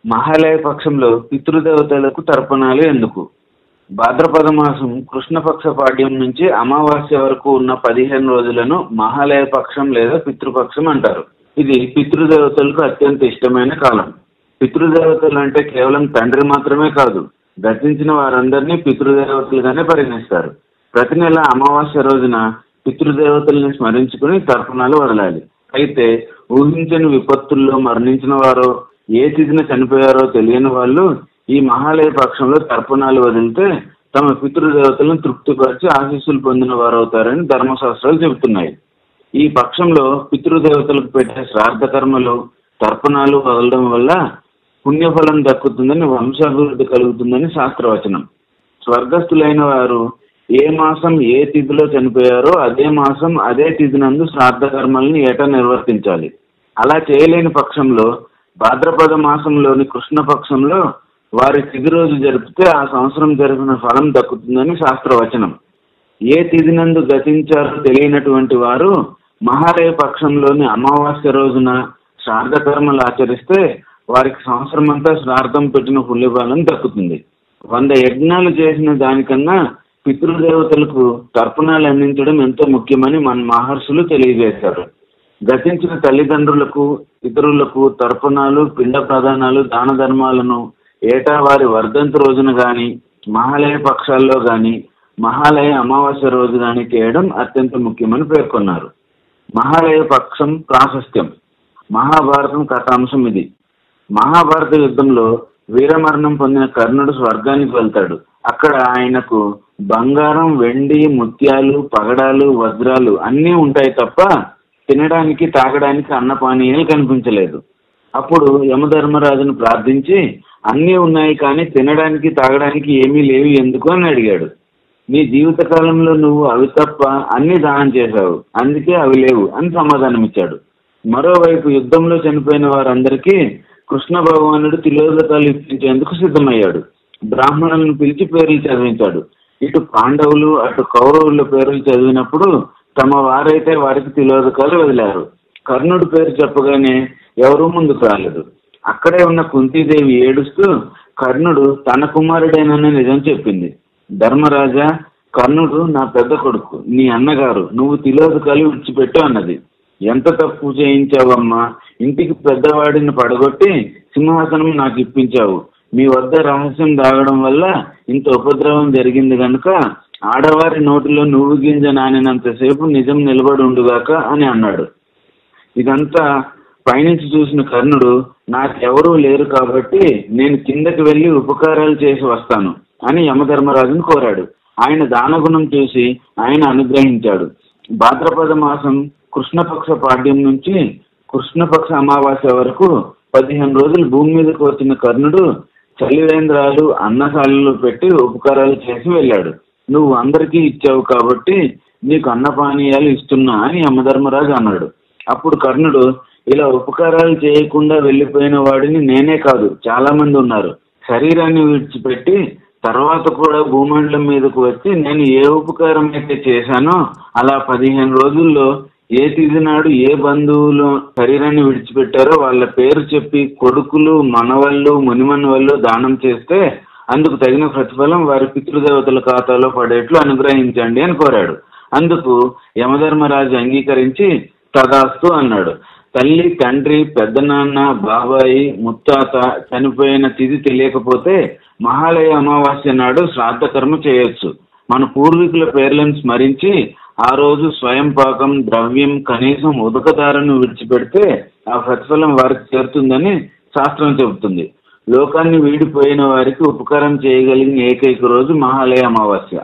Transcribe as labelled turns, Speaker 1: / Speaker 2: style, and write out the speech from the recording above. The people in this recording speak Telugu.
Speaker 1: మహాలయ పక్షంలో పితృదేవతలకు తర్పణాలు ఎందుకు? భాద్రపద మాసం కృష్ణపక్ష పాడ్యం నుంచి అమావాస్య వరకు ఉన్న 15 రోజులను మహాలయ పక్షం లేదా పితృపక్షం అంటారు. ఇది పితృదేవతలకు అత్యంత ఇష్టమైన కాలం. పితృదేవతలు అంటే కేవలం తండ్రి మాత్రమే కాదు, గతించిన వారందరినీ పితృదేవతలుగానే పరిగణిస్తారు. ప్రతి నెల అమావాస్య రోజున పితృదేవతల్ని స్మరించుకుని తర్పణాలు వదలాలి. అయితే ఊహించని విపత్తుల్లో మరణించిన వారో ఏ తిథిన చనిపోయారో తెలియని వాళ్ళు ఈ మహాలయ పక్షంలో తర్పణాలు వదిలితే తమ పితృదేవతలను తృప్తిపరిచి ఆశీస్సులు పొందిన వారవుతారని ధర్మశాస్త్రాలు చెబుతున్నాయి. ఈ పక్షంలో పితృదేవతలకు పెట్టే శ్రాద్ధ కర్మలు, తర్పణాలు వదలడం వల్ల పుణ్యఫలం దక్కుతుందని, వంశాభివృద్ధి కలుగుతుందని శాస్త్రవచనం. స్వర్గస్థులైన వారు ఏ మాసం ఏ తిథిలో చనిపోయారో అదే మాసం అదే తిథి నందు శ్రాద్ధ కర్మల్ని ఏటా నిర్వర్తించాలి. అలా చేయలేని పక్షంలో భాద్రపద మాసంలోని కృష్ణపక్షంలో వారి తిథి రోజు జరిపితే ఆ సంవత్సరం జరిపిన ఫలం దక్కుతుందని శాస్త్రవచనం. ఏ తిథి నందు గతించారో తెలియనటువంటి వారు మహాలయ పక్షంలోని అమావాస్య రోజున శ్రాద్ధ కర్మలు ఆచరిస్తే వారికి సంవత్సరం అంతా శ్రాద్ధం పెట్టిన పుణ్యఫలం దక్కుతుంది. 100 యజ్ఞాలు చేసిన దానికన్నా పితృదేవతలకు తర్పణాలు అందించడం ఎంతో ముఖ్యమని మన మహర్షులు తెలియజేశారు. గతించిన తల్లిదండ్రులకు, ఇతరులకు తర్పణాలు, పిండ ప్రదానాలు, దాన ధర్మాలను ఏటా వారి వర్ధంతి రోజున గాని, మహాలయ పక్షాల్లో గాని, మహాలయ అమావాస్య రోజు గాని చేయడం అత్యంత ముఖ్యమని పేర్కొన్నారు. మహాలయ పక్షం ప్రాశస్త్యం. మహాభారతం కథాంశం ఇది. మహాభారత యుద్ధంలో వీరమరణం పొందిన కర్ణుడు స్వర్గానికి వెళ్తాడు. అక్కడ ఆయనకు బంగారం, వెండి, ముత్యాలు, పగడాలు, వజ్రాలు అన్నీ ఉంటాయి తప్ప తినడానికి, తాగడానికి అన్నపానీయాలు కనిపించలేదు. అప్పుడు యమధర్మరాజును ప్రార్థించి అన్నీ ఉన్నాయి కానీ తినడానికి, తాగడానికి ఏమీ లేవు ఎందుకు అని అడిగాడు. నీ జీవితకాలంలో నువ్వు అవి తప్ప అన్ని దానం చేశావు, అందుకే అవి లేవు అని సమాధానమిచ్చాడు. మరోవైపు యుద్ధంలో చనిపోయిన వారందరికీ కృష్ణ భగవానుడు తిలోదకాలు ఇప్పించేందుకు సిద్ధమయ్యాడు. బ్రాహ్మణులను పిలిచి పేర్లు చదివించాడు. ఇటు పాండవులు అటు కౌరవుల పేర్లు చదివినప్పుడు తమ వారైతే వారికి తిలోదకాలు వదిలారు. కర్ణుడి పేరు చెప్పగానే ఎవరూ ముందుకు రాలేదు. అక్కడే ఉన్న కుంతీదేవి ఏడుస్తూ కర్ణుడు తన కుమారుడేనని నిజం చెప్పింది. ధర్మరాజా, కర్ణుడు నా పెద్ద కొడుకు, నీ అన్నగారు, నువ్వు తిలోదకాలు విడిచిపెట్టు అన్నది. ఎంత తప్పు చేయించావమ్మా, ఇంటికి పెద్దవాడిని పడగొట్టి సింహాసనం నాకు ఇప్పించావు. మీ వద్ద రహస్యం దాగడం వల్ల ఇంత ఉపద్రవం జరిగింది గనుక ఆడవారి నోటిలో నువ్వు గింజ నానినంతసేపు నిజం నిలబడి ఉండుగాక అని అన్నాడు. ఇదంతా పైనుంచి చూసిన కర్ణుడు నాకెవరూ లేరు కాబట్టి నేను కిందకి వెళ్లి ఉపకారాలు చేసి వస్తాను అని యమధర్మరాజును కోరాడు. ఆయన దానగుణం చూసి ఆయన అనుగ్రహించాడు. భాద్రపద మాసం కృష్ణపక్ష పాడ్యం నుంచి కృష్ణపక్ష అమావాస్య వరకు 15 రోజులు భూమి మీదకు వచ్చిన కర్ణుడు చలివేంద్రాలు, అన్నశాలలు పెట్టి ఉపకారాలు చేసి వెళ్ళాడు. నువ్వు అందరికీ ఇచ్చావు కాబట్టి నీకు అన్నపానీయాలు ఇస్తున్నా అని యమధర్మరాజు అన్నాడు. అప్పుడు కర్ణుడు, ఇలా ఉపకారాలు చేయకుండా వెళ్ళిపోయిన వాడిని నేనే కాదు చాలా మంది ఉన్నారు. శరీరాన్ని విడిచిపెట్టి తర్వాత కూడా భూమండలం మీదకు వచ్చి నేను ఏ ఉపకారం అయితే చేశానో అలా 15 రోజుల్లో ఏ తిథి నాడు ఏ బంధువులు శరీరాన్ని విడిచిపెట్టారో వాళ్ళ పేరు చెప్పి కొడుకులు, మనవళ్ళు, మునిమనవళ్ళు దానం చేస్తే అందుకు తగిన ప్రతిఫలం వారి పితృదేవతల ఖాతాలో పడేట్లు అనుగ్రహించండి అని కోరాడు. అందుకు యమధర్మరాజు అంగీకరించి తదాస్తు అన్నాడు. తల్లి, తండ్రి, పెద్దనాన్న, బాబాయి, ముత్తాత చనిపోయిన తిథి తెలియకపోతే మహాలయ అమావాస్య నాడు శ్రాద్ధ కర్మ చేయొచ్చు. మన పూర్వీకుల పేర్లను స్మరించి ఆ రోజు స్వయం పాకం, ద్రవ్యం, కనీసం ఉదకదారను విడిచిపెడితే ఆ ప్రతిఫలం వారికి చేరుతుందని శాస్త్రం చెబుతుంది. లోకాన్ని వీడిపోయిన వారికి ఉపకారం చేయగలిగిన ఏకైక రోజు మహాలయ అమావాస్య.